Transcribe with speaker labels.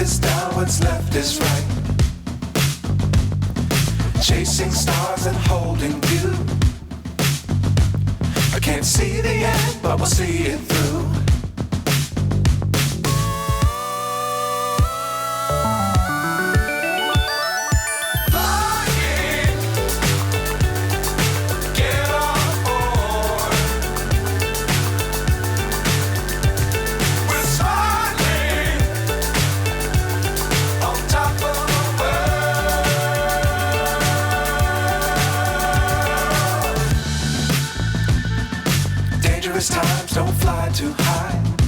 Speaker 1: is down, what's left is right. Chasing stars and holding you. I can't see the end, but we'll see it through. Times don't fly too high.